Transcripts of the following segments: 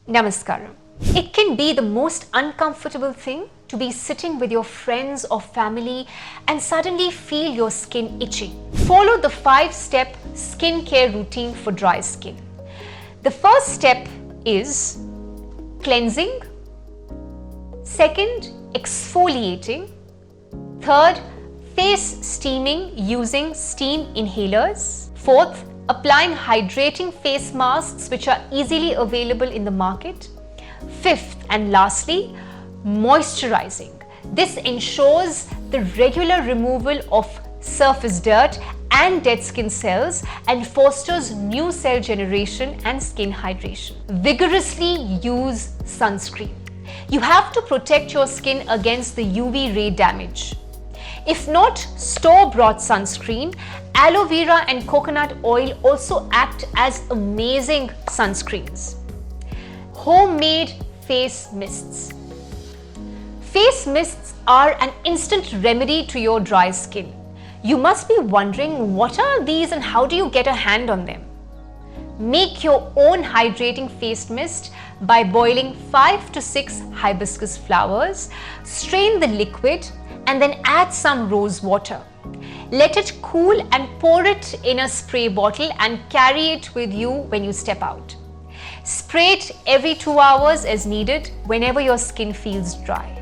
Namaskaram. It can be the most uncomfortable thing to be sitting with your friends or family and suddenly feel your skin itching. Follow the 5-step skincare routine for dry skin. The first step is cleansing. Second, exfoliating. Third, face steaming using steam inhalers. Fourth, applying hydrating face masks which are easily available in the market. Fifth and lastly, moisturizing. This ensures the regular removal of surface dirt and dead skin cells and fosters new cell generation and skin hydration. Vigorously use sunscreen. You have to protect your skin against the UV ray damage. If not store-bought sunscreen, aloe vera and coconut oil also act as amazing sunscreens. Homemade face mists. Face mists are an instant remedy to your dry skin. You must be wondering, what are these and how do you get a hand on them? Make your own hydrating face mist by boiling 5 to 6 hibiscus flowers, strain the liquid and then add some rose water. Let it cool and pour it in a spray bottle and carry it with you when you step out. Spray it every 2 hours as needed whenever your skin feels dry.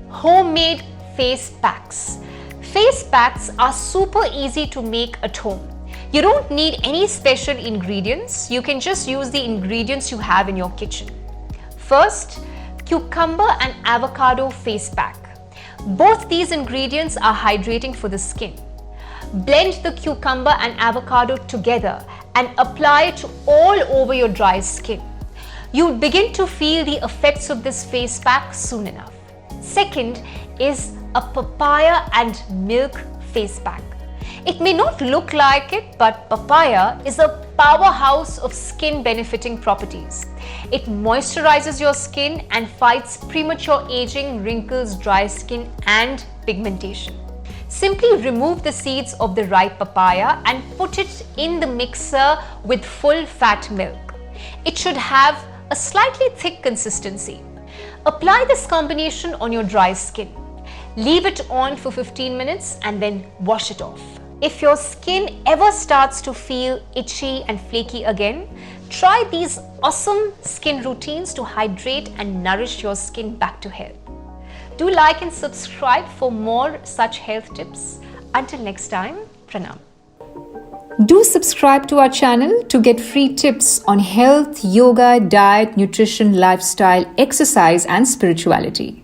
Homemade face packs. Face packs are super easy to make at home. You don't need any special ingredients. You can just use the ingredients you have in your kitchen. First, cucumber and avocado face pack. Both these ingredients are hydrating for the skin. Blend the cucumber and avocado together and apply it all over your dry skin. You'll begin to feel the effects of this face pack soon enough. Second is a papaya and milk face pack. It may not look like it, but papaya is a powerhouse of skin benefiting properties. It moisturizes your skin and fights premature aging, wrinkles, dry skin and pigmentation. Simply remove the seeds of the ripe papaya and put it in the mixer with full fat milk. It should have a slightly thick consistency. Apply this combination on your dry skin. Leave it on for 15 minutes and then wash it off. If your skin ever starts to feel itchy and flaky again, try these awesome skin routines to hydrate and nourish your skin back to health. Do like and subscribe for more such health tips. Until next time, Pranam. Do subscribe to our channel to get free tips on health, yoga, diet, nutrition, lifestyle, exercise and spirituality.